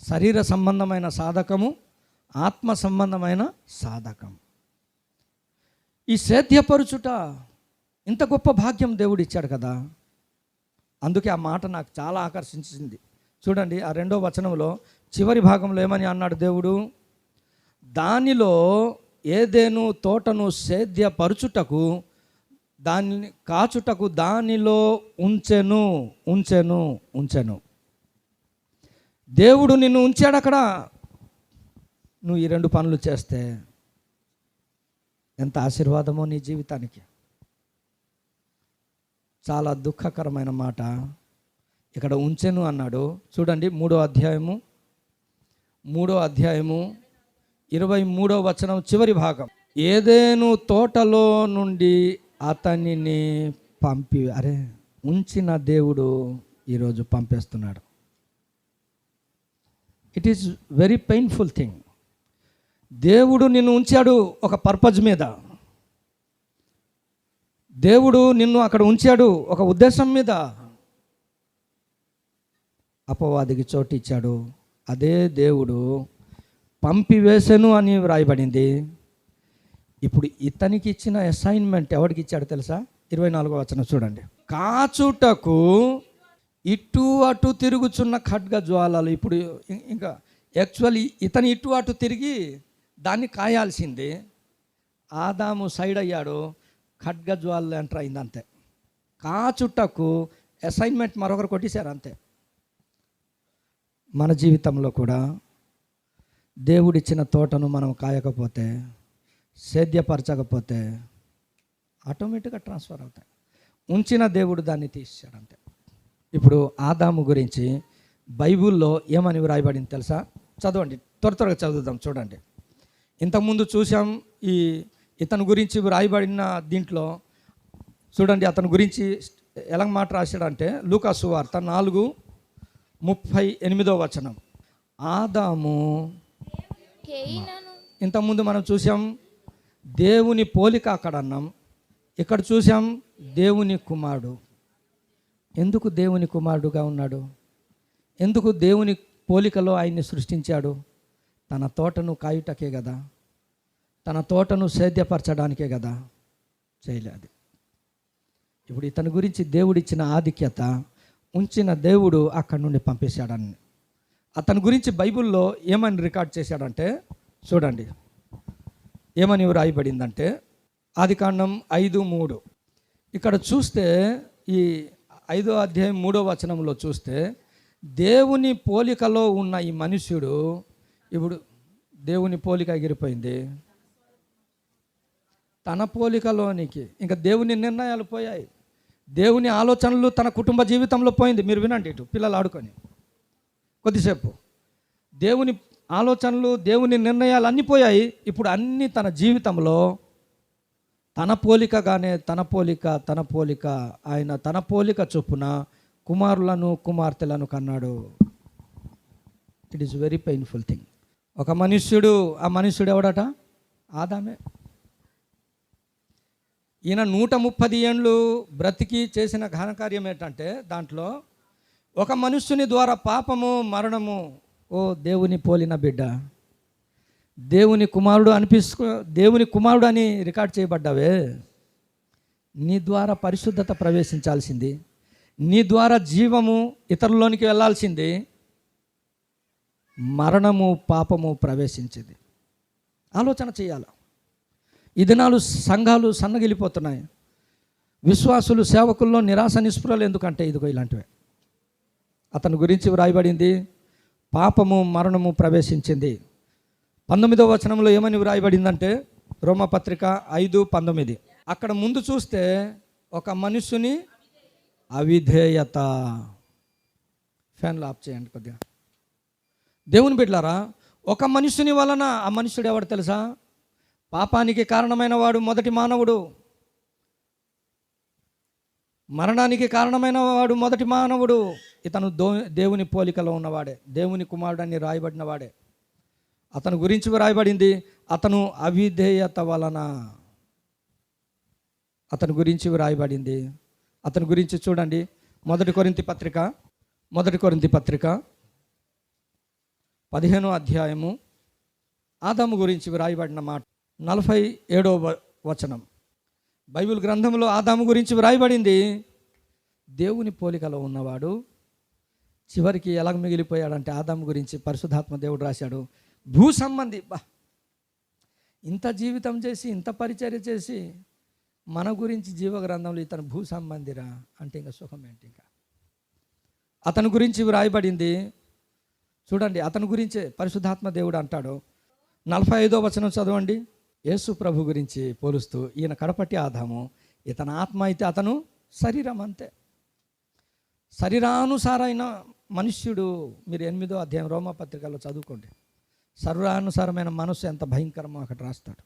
శరీర సంబంధమైన సాధకము, ఆత్మ సంబంధమైన సాధకం. ఈ సేద్యపరుచుట ఇంత గొప్ప భాగ్యం దేవుడు ఇచ్చాడు కదా. అందుకే ఆ మాట నాకు చాలా ఆకర్షించింది. చూడండి ఆ 2వ వచనంలో చివరి భాగంలో ఏమని అన్నాడు దేవుడు? దానిలో ఏదేను తోటను సేద్యపరుచుటకు, దాన్ని కాచుటకు దానిలో ఉంచెను. దేవుడు నిన్ను ఉంచాడు అక్కడ. నువ్వు ఈ 2 పనులు చేస్తే ఎంత ఆశీర్వాదమో నీ జీవితానికి. చాలా దుఃఖకరమైన మాట ఇక్కడ ఉంచెను అన్నాడు. చూడండి 3వ అధ్యాయము 23వ వచనం చివరి భాగం. ఏదేను తోటలో నుండి అతనిని ఉంచిన దేవుడు ఈరోజు పంపేస్తున్నాడు. It is very painful thing. దేవుడు నిన్ను ఉంచాడు ఒక పర్పస్ మీద. దేవుడు నిన్ను అక్కడ ఉంచాడు ఒక ఉద్దేశం మీద. అపవాదికి చోటు ఇచ్చాడు. అదే దేవుడు పంపివేసెను అని వ్రాయబడింది. ఇప్పుడు ఇతనికి ఇచ్చిన అసైన్మెంట్ ఎవరికి ఇచ్చాడు తెలుసా? 24వ వచనం చూడండి. కాచుటకు ఇటు అటు తిరుగుచున్న ఖడ్గ జ్వాలలు. ఇప్పుడు ఇంకా యాక్చువల్లీ ఇతను ఇటు అటు తిరిగి దాన్ని కాయాల్సిందే. ఆదాము సైడ్ అయ్యాడు, ఖడ్గ జ్వాలలు ఎంటర్ అయింది అంతే. కాచుటకు అసైన్మెంట్ మరొకరు కొట్టేశారు అంతే. మన జీవితంలో కూడా దేవుడిచ్చిన తోటను మనం కాయకపోతే, సేద్యపరచకపోతే ఆటోమేటిక్గా ట్రాన్స్ఫర్ అవుతాయి. ఉంచిన దేవుడు దాన్ని తీసాడు అంతే. ఇప్పుడు ఆదాము గురించి బైబిల్లో ఏమని వ్రాయబడింది తెలుసా? చదవండి, త్వరగా చదువుదాం. చూడండి, ఇంతకుముందు చూసాం ఇతని గురించి వ్రాయబడిన దీంట్లో. చూడండి అతని గురించి ఎలా మాట రాశాడంటే లూకా సువార్త 4:38 వచనం. ఆదాము, ఇంతకుముందు మనం చూసాం దేవుని పోలిక అక్కడ అన్నాం, ఇక్కడ చూసాం దేవుని కుమారుడు. ఎందుకు దేవుని కుమారుడుగా ఉన్నాడు? ఎందుకు దేవుని పోలికలో ఆయన్ని సృష్టించాడు? తన తోటను కాయుటకే కదా. తన తోటను సేద్యపరచడానికే కదా చేయలేదు. ఇప్పుడు ఇతని గురించి దేవుడిచ్చిన ఆధిక్యత ఉంచిన దేవుడు అక్కడి నుండి పంపేశాడని అతని గురించి బైబిల్లో ఏమని రికార్డ్ చేశాడంటే చూడండి, ఏమని రాయబడిందంటే ఆదికాండం 5:3. ఇక్కడ చూస్తే ఈ 5వ అధ్యాయం 3వ వచనంలో చూస్తే దేవుని పోలికలో ఉన్న ఈ మనుష్యుడు ఇప్పుడు దేవుని పోలిక ఎగిరిపోయింది, తన పోలికలోనికి ఇంకా దేవుని నిర్ణయాలు పోయాయి, దేవుని ఆలోచనలు తన కుటుంబ జీవితంలో పోయింది. మీరు వినండి, ఇటు పిల్లలు ఆడుకొని కొద్దిసేపు దేవుని ఆలోచనలు దేవుని నిర్ణయాలు అన్నీ పోయాయి. ఇప్పుడు అన్నీ తన జీవితంలో తన పోలికగానే తన పోలిక ఆయన తన పోలిక చొప్పున కుమారులను కుమార్తెలను కన్నాడు. It is very painful thing. ఒక మనుష్యుడు, ఆ మనుష్యుడు ఎవడట? ఆదామే. ఈయన 130 ఏండ్లు బ్రతికి చేసిన ఘనకార్యం ఏంటంటే దాంట్లో ఒక మనుష్యుని ద్వారా పాపము మరణము. ఓ దేవుని పోలిన బిడ్డ, దేవుని కుమారుడు అని రికార్డ్ చేయబడ్డావే, నీ ద్వారా పరిశుద్ధత ప్రవేశించాల్సింది, నీ ద్వారా జీవము ఇతరుల్లోనికి వెళ్ళాల్సింది, మరణము పాపము ప్రవేశించింది. ఆలోచన చేయాలి. ఈ దినాలు సంఘాలు సన్నగిలిపోతున్నాయి. విశ్వాసులు సేవకుల్లో నిరాశ నిస్పృహలు ఎందుకంటే ఇదిగో ఇలాంటివే. అతని గురించి వ్రాయబడింది, పాపము మరణము ప్రవేశించింది. 19వ వచనంలో ఏమని వ్రాయబడిందంటే రోమపత్రిక 5:19. అక్కడ ముందు చూస్తే ఒక మనుషుని అవిధేయత. ఫ్యాన్లు ఆఫ్ చేయండి కొద్దిగా. దేవుని బిడ్డలారా, ఒక మనుషుని వలన, ఆ మనుషుడు ఎవడు తెలుసా? పాపానికి కారణమైన వాడు మొదటి మానవుడు, మరణానికి కారణమైన వాడు మొదటి మానవుడు. ఇతను దేవుని పోలికలో ఉన్నవాడే, దేవుని కుమారుడు అని రాయబడిన వాడే. అతని గురించి రాయబడింది, అతను అవిధేయత వలన. అతని గురించి రాయబడింది. అతని గురించి చూడండి, 1 కొరింథీ పత్రిక 15వ అధ్యాయము ఆదాము గురించి వ్రాయబడిన మాట 47వ వచనం. బైబిల్ గ్రంథంలో ఆదాము గురించి వ్రాయబడింది, దేవుని పోలికలో ఉన్నవాడు. చివరికి ఎలా మిగిలిపోయాడంటే ఆదాము గురించి పరిశుద్ధాత్మ దేవుడు రాశాడు, భూ సంబంధి. ఇంత జీవితం చేసి ఇంత పరిచర్య చేసి మన గురించి జీవ గ్రంథంలో ఇతను భూ సంబంధిరా అంటే ఇంకా సుఖం ఏంటి? ఇంకా అతని గురించి వ్రాయబడింది చూడండి. అతని గురించే పరిశుద్ధాత్మ దేవుడు అంటాడు. 45వ వచనం చదవండి. యేసు ప్రభు గురించి పోలుస్తూ, ఈయన కడపటి ఆదాము, ఇతని ఆత్మ అయితే అతను శరీరం అంతే. శరీరానుసారైన మనుష్యుడు. మీరు 8వ అధ్యాయం రోమపత్రికలో చదువుకోండి. శరీరానుసారమైన మనస్సు ఎంత భయంకరమో అక్కడ రాస్తాడు.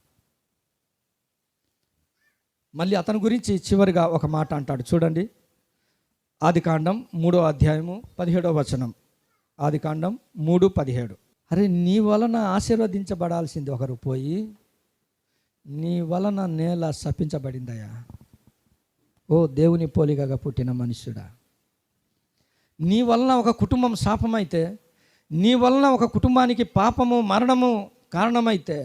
మళ్ళీ అతని గురించి చివరిగా ఒక మాట అంటాడు చూడండి. ఆదికాండం 3వ అధ్యాయము 17వ వచనం. ఆదికాండం 3:17. అరే, నీ వలన ఆశీర్వదించబడాల్సింది ఒకరు పోయి నీ వలన నేల శపించబడిందయా. ఓ దేవుని పోలికగా పుట్టిన మనుష్యుడా, నీ వలన ఒక కుటుంబం శాపమైతే, నీ వలన ఒక కుటుంబానికి పాపము మరణము కారణమైతే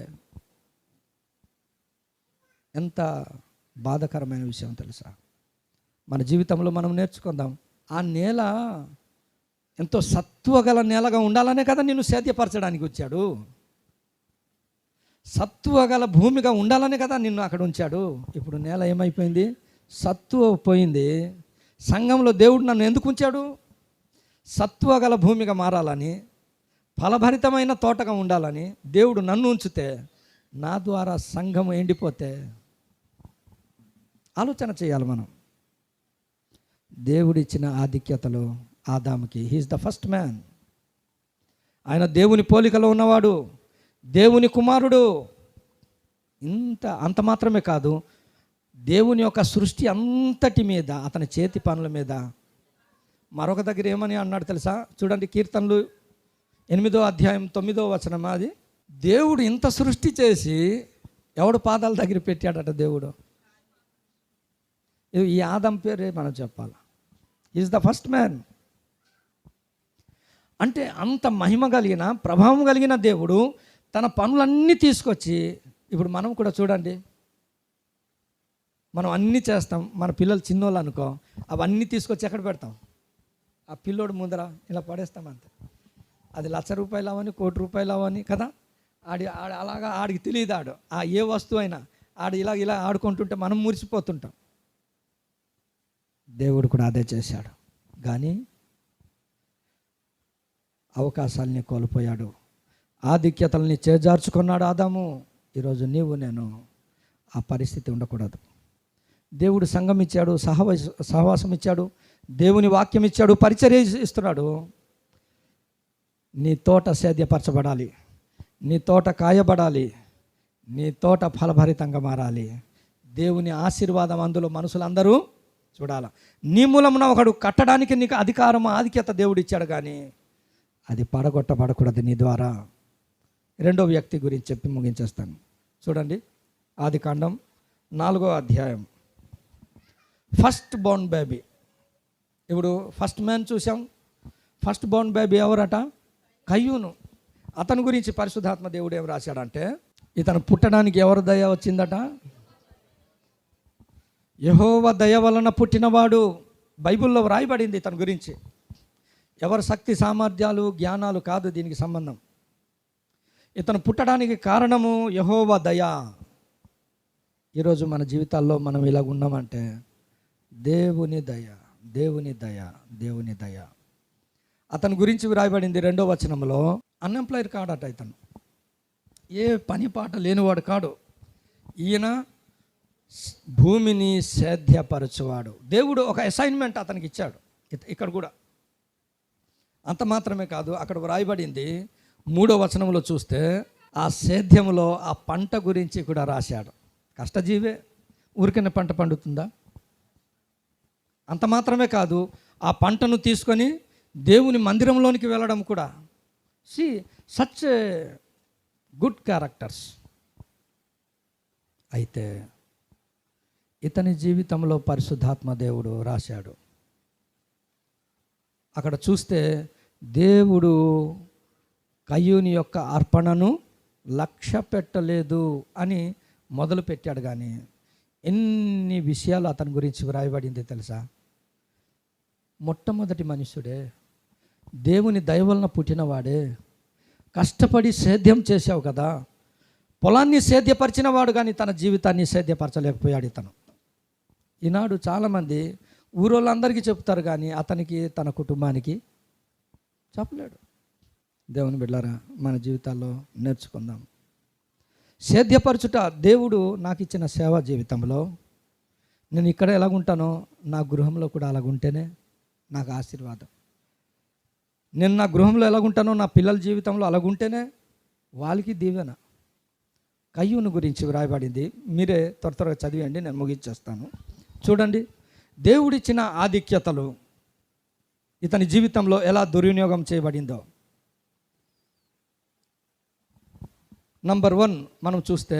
ఎంత బాధాకరమైన విషయం తెలుసా? మన జీవితంలో మనం నేర్చుకుందాం. ఆ నేల ఎంతో సత్వగల నేలగా ఉండాలనే కదా నిన్ను సేద్యపరచడానికి వచ్చాడు. సత్వగల భూమిగా ఉండాలనే కదా నిన్ను అక్కడ ఉంచాడు. ఇప్పుడు నేల ఏమైపోయింది? సత్తువ పోయింది. సంఘంలో దేవుడు నన్ను ఎందుకు ఉంచాడు? సత్వగల భూమిగా మారాలని, ఫలభరితమైన తోటగా ఉండాలని దేవుడు నన్ను ఉంచితే, నా ద్వారా సంఘం ఎండిపోతే ఆలోచన చేయాలి మనం. దేవుడిచ్చిన ఆధిక్యతలో ఆదాముకి, హీఈస్ ద ఫస్ట్ మ్యాన్. ఆయన దేవుని పోలికలో ఉన్నవాడు, దేవుని కుమారుడు. అంత మాత్రమే కాదు, దేవుని యొక్క సృష్టి అంతటి మీద, అతని చేతి పనుల మీద. మరొక దగ్గర ఏమని అన్నాడు తెలుసా? చూడండి, కీర్తనలు 8వ అధ్యాయం 9వ వచనం. అది దేవుడు ఇంత సృష్టి చేసి ఎవడు పాదాల దగ్గర పెట్టాడట దేవుడు. ఈ ఆదం పేరే మనం చెప్పాలి. Is the first man. అంటే అంత మహిమ కలిగిన, ప్రభావం కలిగిన దేవుడు తన పనులన్నీ తీసుకొచ్చి ఇప్పుడు మనం కూడా చూడండి, మనం అన్నీ చేస్తాం. మన పిల్లలు చిన్నోళ్ళు అనుకో, అవన్నీ తీసుకొచ్చి ఎక్కడ పెడతాం? ఆ పిల్లోడు ముందర ఇలా పడేస్తాం అంతే. అది ₹1,00,000 అవని, ₹1,00,00,000 అవని కదా. అలాగా ఆడికి తెలియదు. ఆ ఏ వస్తువు అయినా ఇలా ఆడుకుంటుంటే మనం మురిసిపోతుంటాం. దేవుడు కూడా అదే చేశాడు. కానీ అవకాశాలని కోల్పోయాడు, ఆధిక్యతల్ని చేజార్చుకున్నాడు ఆదాము. ఈరోజు నీవు నేను ఆ పరిస్థితి ఉండకూడదు. దేవుడు సంఘం ఇచ్చాడు, సహవాసం ఇచ్చాడు, దేవుని వాక్యం ఇచ్చాడు, పరిచర్య ఇస్తున్నాడు. నీ తోట సేద్యపరచబడాలి, నీ తోట కాయబడాలి, నీ తోట ఫలభరితంగా మారాలి. దేవుని ఆశీర్వాదం అందులో మనుషులందరూ చూడాల. నీ మూలమున ఒకడు కట్టడానికి నీకు అధికారం, ఆధిక్యత దేవుడు ఇచ్చాడు, కానీ అది పడగొట్టబడకూడదు నీ ద్వారా. రెండో వ్యక్తి గురించి చెప్పి ముగించేస్తాను. చూడండి, ఆదికాండం 4వ అధ్యాయం. First born baby. ఇప్పుడు ఫస్ట్ మ్యాన్ చూసాం. ఫస్ట్ బోర్న్ బేబీ ఎవరట? కయ్యూను. అతని గురించి పరిశుద్ధాత్మ దేవుడు ఏం రాశాడంటే, ఇతను పుట్టడానికి ఎవరి దయ వచ్చిందట? యెహోవా దయ వలన పుట్టినవాడు. బైబిల్లో వ్రాయబడింది ఇతని గురించి. ఎవరి శక్తి సామర్థ్యాలు జ్ఞానాలు కాదు దీనికి సంబంధం. ఇతను పుట్టడానికి కారణము యెహోవా దయ. ఈరోజు మన జీవితాల్లో మనం ఇలాగ ఉన్నామంటే దేవుని దయ, దేవుని దయ, దేవుని దయ. అతని గురించి వ్రాయబడింది 2వ వచనంలో. అన్ఎంప్లాయిడ్ కాడట ఇతను, ఏ పని పాట లేనివాడు కాడు. ఈయన భూమిని సేద్యపరచువాడు. దేవుడు ఒక అసైన్మెంట్ అతనికి ఇచ్చాడు. ఇక్కడ కూడా అంత మాత్రమే కాదు, అక్కడ వ్రాయబడింది 3వ వచనంలో చూస్తే ఆ సేద్యంలో ఆ పంట గురించి కూడా రాశాడు. కష్టజీవే, ఊరికనే పంట పండుతుందా? అంత మాత్రమే కాదు, ఆ పంటను తీసుకొని దేవుని మందిరంలోనికి వెళ్ళడం కూడా. Such good characters. అయితే ఇతని జీవితంలో పరిశుద్ధాత్మ దేవుడు రాశాడు. అక్కడ చూస్తే దేవుడు కయ్యూని యొక్క అర్పణను లక్ష్య పెట్టలేదు అని మొదలు పెట్టాడు. కానీ ఎన్ని విషయాలు అతని గురించి వ్రాయబడింది తెలుసా? మొట్టమొదటి మనుషుడే, దేవుని దయ వలన పుట్టినవాడే, కష్టపడి సేద్యం చేశావు కదా. పొలాన్ని సేద్యపరిచిన వాడు, కానీ తన జీవితాన్ని సేద్యపరచలేకపోయాడు ఇతను. ఈనాడు చాలామంది ఊరోళ్ళందరికీ చెప్తారు, కానీ అతనికి తన కుటుంబానికి చెప్పలేడు. దేవుని బిడ్డలారా, మన జీవితాల్లో నేర్చుకుందాం. సేద్యపరచుట దేవుడు నాకు ఇచ్చిన సేవా జీవితంలో. నేను ఇక్కడ ఎలాగుంటానో నా గృహంలో కూడా అలాగుంటేనే నాకు ఆశీర్వాదం. నేను నా గృహంలో ఎలాగుంటానో నా పిల్లల జీవితంలో అలాగుంటేనే వాళ్ళకి దీవెన. కయ్యూను గురించి వ్రాయబడింది, మీరే త్వరగా చదివేయండి, నేను ముగించేస్తాను. చూడండి, దేవుడిచ్చిన ఆధిక్యతలు ఇతని జీవితంలో ఎలా దుర్వినియోగం చేయబడిందో. నంబర్ 1 మనం చూస్తే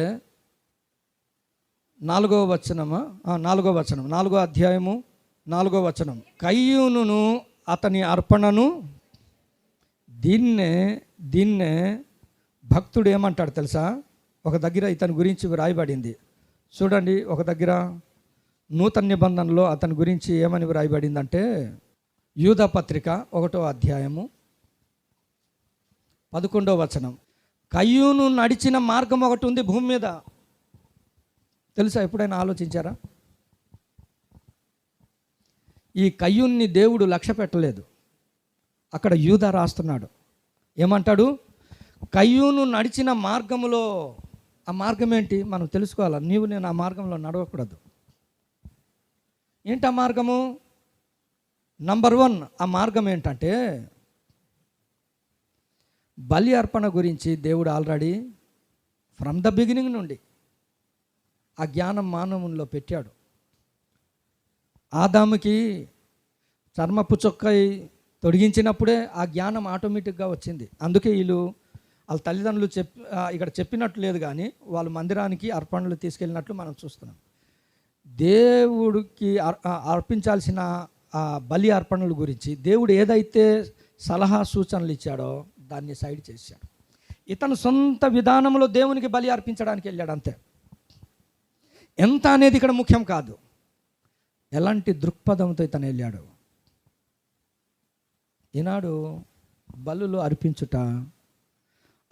4వ వచనం, 4వ అధ్యాయము 4వ వచనం. కయ్యూనును అతని అర్పణను, దీన్నే భక్తుడు ఏమంటాడు తెలుసా? ఒక దగ్గర ఇతని గురించి వ్రాయబడింది. చూడండి, ఒక దగ్గర నూతన నిబంధనలో అతని గురించి ఏమని వ్రాయబడిందంటే, యూదా పత్రిక 1వ అధ్యాయము 11వ వచనం. కయ్యూను నడిచిన మార్గం ఒకటి ఉంది భూమి మీద. తెలుసా? ఎప్పుడైనా ఆలోచించారా? ఈ కయ్యూన్ని దేవుడు లక్ష్య పెట్టలేదు. అక్కడ యూదా రాస్తున్నాడు. ఏమంటాడు? కయ్యూను నడిచిన మార్గములో. ఆ మార్గం ఏంటి మనం తెలుసుకోవాలి. నీవు నేను ఆ మార్గంలో నడవకూడదు. ఏంటి ఆ మార్గము? నంబర్ 1 ఆ మార్గం ఏంటంటే, బలి అర్పణ గురించి దేవుడు ఆల్రెడీ ఫ్రమ్ ద బిగినింగ్ నుండి ఆ జ్ఞానం మానవుల్లో పెట్టాడు. ఆదాముకి చర్మపు చొక్కై తొడిగించినప్పుడే ఆ జ్ఞానం ఆటోమేటిక్గా వచ్చింది. అందుకే వాళ్ళ తల్లిదండ్రులు ఇక్కడ చెప్పినట్లు లేదు, కానీ వాళ్ళు మందిరానికి అర్పణలు తీసుకెళ్ళినట్లు మనం చూస్తున్నాం. దేవుడికి అర్పించాల్సిన ఆ బలి అర్పణల గురించి దేవుడు ఏదైతే సలహా సూచనలు ఇచ్చాడో దాన్ని సైడ్ చేశాడు. ఇతను సొంత విధానంలో దేవునికి బలి అర్పించడానికి వెళ్ళాడు అంతే. ఎంత అనేది ఇక్కడ ముఖ్యం కాదు, ఎలాంటి దృక్పథంతో ఇతను వెళ్ళాడు. ఈనాడు బలులు అర్పించుట,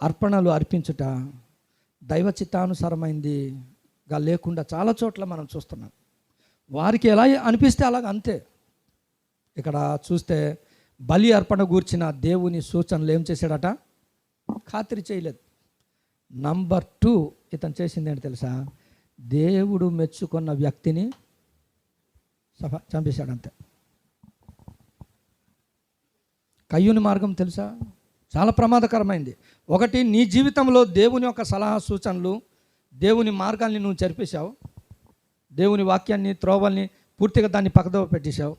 అర్పణలు అర్పించుట దైవ చిత్తానుసారమైందిగా లేకుండా చాలా చోట్ల మనం చూస్తున్నాం. వారికి ఎలా అనిపిస్తే అలాగ అంతే. ఇక్కడ చూస్తే బలి అర్పణ గూర్చిన దేవుని సూచనలు ఏం చేశాడట? ఖాతిరి చేయలేదు. నంబర్ 2 ఇతను చేసింది ఏంటి తెలుసా? దేవుడు మెచ్చుకున్న వ్యక్తిని చంపేశాడు అంతే. కయ్యూని మార్గం తెలుసా? చాలా ప్రమాదకరమైంది. ఒకటి, నీ జీవితంలో దేవుని యొక్క సలహా సూచనలు, దేవుని మార్గాల్ని నువ్వు చెరిపేశావు, దేవుని వాక్యాన్ని, త్రోవల్ని పూర్తిగా దాన్ని పక్కదోవ పెట్టేశావు.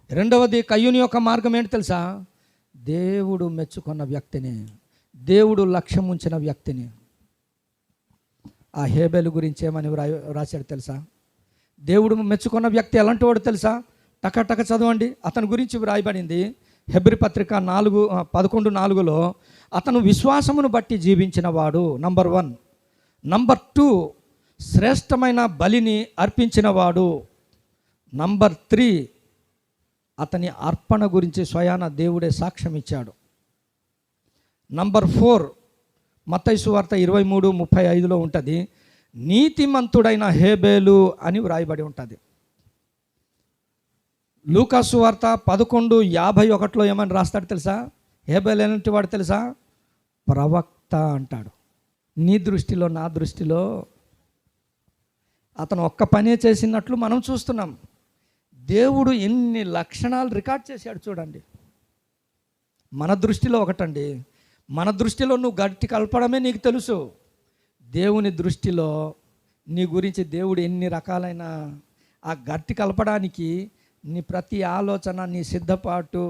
రెండవది, కయ్యూని యొక్క మార్గం ఏంటి తెలుసా? దేవుడు మెచ్చుకున్న వ్యక్తిని, దేవుడు లక్ష్యం ఉంచిన వ్యక్తిని. ఆ హేబేలు గురించి ఏమని రాశాడు తెలుసా? దేవుడు మెచ్చుకున్న వ్యక్తి ఎలాంటి వాడు తెలుసా? టక చదవండి. అతని గురించి రాయబడింది హెబ్రీ పత్రిక 11:4లో, అతను విశ్వాసమును బట్టి జీవించిన వాడు నంబర్ 1. నంబర్ 2, శ్రేష్టమైన బలిని అర్పించిన వాడు. నంబర్ 3, అతని అర్పణ గురించి స్వయాన దేవుడే సాక్ష్యం ఇచ్చాడు. నంబర్ 4, మత్తయి సువార్త 23:35లో ఉంటుంది, నీతిమంతుడైన హేబేలు అని వ్రాయబడి ఉంటుంది. లూకా సువార్త 11:51లో ఏమని రాస్తాడు తెలుసా? హేబేలు ఎలాంటి వాడు తెలుసా? ప్రవక్త అంటాడు. నీ దృష్టిలో, నా దృష్టిలో అతను ఒక్క పనే చేసినట్లు మనం చూస్తున్నాం. దేవుడు ఎన్ని లక్షణాలు రికార్డ్ చేశాడు చూడండి. మన దృష్టిలో ఒకటండి, మన దృష్టిలో నువ్వు గట్టి కలపడమే నీకు తెలుసు. దేవుని దృష్టిలో నీ గురించి దేవుడు ఎన్ని రకాలైన ఆ గట్టి కలపడానికి నీ ప్రతి ఆలోచన, నీ సిద్ధపాటు,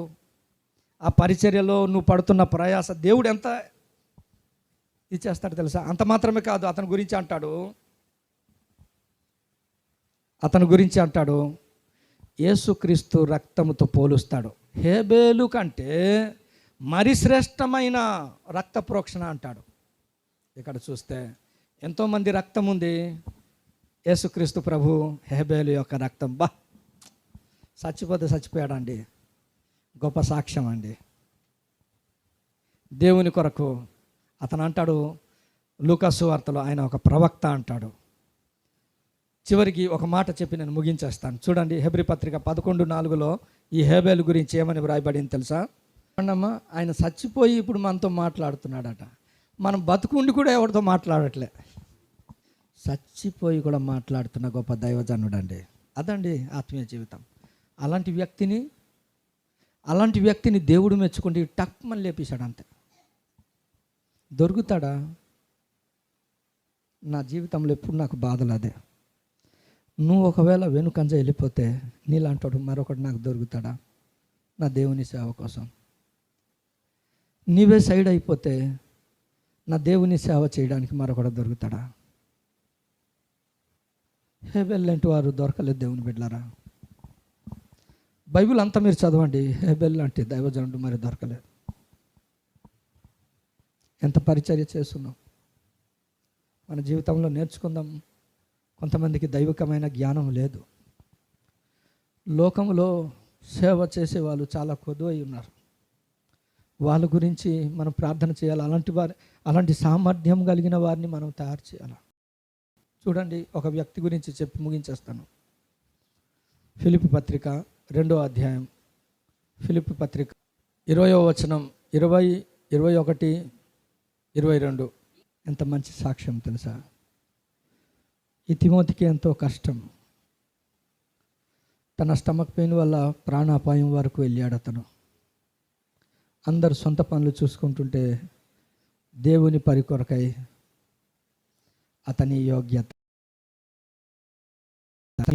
ఆ పరిచర్యలో నువ్వు పడుతున్న ప్రయాస దేవుడు ఎంత ఇచ్చేస్తాడు తెలుసా? అంత మాత్రమే కాదు, అతని గురించి అంటాడు యేసుక్రీస్తు రక్తముతో పోలుస్తాడు. హేబేలు కంటే మరి శ్రేష్టమైన రక్త ప్రోక్షణ అంటాడు. ఇక్కడ చూస్తే ఎంతోమంది రక్తం ఉంది, యేసుక్రీస్తు ప్రభు హేబేలు యొక్క రక్తం చచ్చిపోతే చచ్చిపోయాడండి, గొప్ప సాక్ష్యం అండి దేవుని కొరకు. అతను అంటాడు లూకా సువార్తలో, ఆయన ఒక ప్రవక్త అంటాడు. చివరికి ఒక మాట చెప్పి నేను ముగించేస్తాను చూడండి. హెబ్రీ పత్రిక 11:4లో ఈ హేబేలు గురించి ఏమని వ్రాయబడింది తెలుసా? అమ్మా, ఆయన చచ్చిపోయి ఇప్పుడు మనతో మాట్లాడుతున్నాడట. మనం బతుకుండి కూడా ఎవరితో మాట్లాడట్లే, చచ్చిపోయి కూడా మాట్లాడుతున్న గొప్ప దైవజనుడు అండి. అదండి ఆత్మీయ జీవితం. అలాంటి వ్యక్తిని దేవుడు మెచ్చుకుంటే టక్మని లేపేశాడు అంతే. దొరుకుతాడా? నా జీవితంలో ఎప్పుడు నాకు బాధలు అదే. నువ్వు ఒకవేళ వెనుకంజ వెళ్ళిపోతే నీలాంటాడు మరొకటి నాకు దొరుకుతాడా? నా దేవుని సేవ కోసం నీవే సైడ్ అయిపోతే నా దేవుని సేవ చేయడానికి మరొకటి దొరుకుతాడా? హేబేల్ లాంటి వారు దొరకలేదు దేవుని బిడ్డలారా. బైబిల్ అంతా మీరు చదవండి, హేబేల్ లాంటి దైవజనుడు మరి దొరకలేదు. ఎంత పరిచర్య చేస్తున్నాం. మన జీవితంలో నేర్చుకుందాం. కొంతమందికి దైవికమైన జ్ఞానం లేదు. లోకంలో సేవ చేసే వాళ్ళు చాలా కొద్దువై ఉన్నారు. వాళ్ళ గురించి మనం ప్రార్థన చేయాలి. అలాంటి సామర్థ్యం కలిగిన వారిని మనం తయారు చేయాలి. చూడండి, ఒక వ్యక్తి గురించి చెప్పి ముగించేస్తాను. ఫిలిప్పీ పత్రిక 2వ అధ్యాయం, ఫిలిప్పీ పత్రిక 20వ వచనం, 20, 21, 22 ఎంత మంచి సాక్ష్యం తెలుసా? ఈ తిమోతికి ఎంతో కష్టం. తన స్టమక్ పెయిన్ వల్ల ప్రాణాపాయం వరకు వెళ్ళాడు అతను. అందరు సొంత పనులు చూసుకుంటుంటే దేవుని పని కొరకై అతని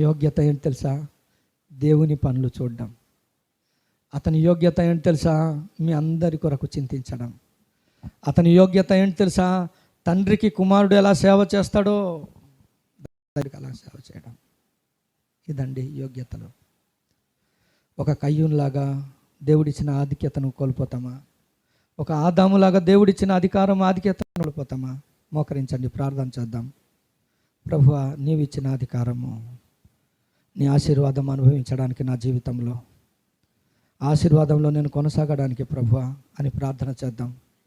యోగ్యత ఏంటి తెలుసా? దేవుని పనులు చూడడం. అతని యోగ్యత ఏంటి తెలుసా? మీ అందరి కొరకు చింతించడం. అతని యోగ్యత ఏంటి తెలుసా? తండ్రికి కుమారుడు ఎలా సేవ చేస్తాడో అలా సేవ చేయడం. ఇదండి యోగ్యతలు. ఒక కయ్యూన్లాగా దేవుడిచ్చిన ఆధిక్యతను కోల్పోతామా? ఒక ఆదాములాగా దేవుడిచ్చిన అధికారం ఆధిక్యతను కోల్పోతామా? మోకరించండి, ప్రార్థన చేద్దాం. ప్రభువా, నీవు ఇచ్చిన అధికారము, నీ ఆశీర్వాదం అనుభవించడానికి నా జీవితంలో, ఆశీర్వాదంలో నేను కొనసాగడానికి ప్రభువా అని ప్రార్థన చేద్దాం.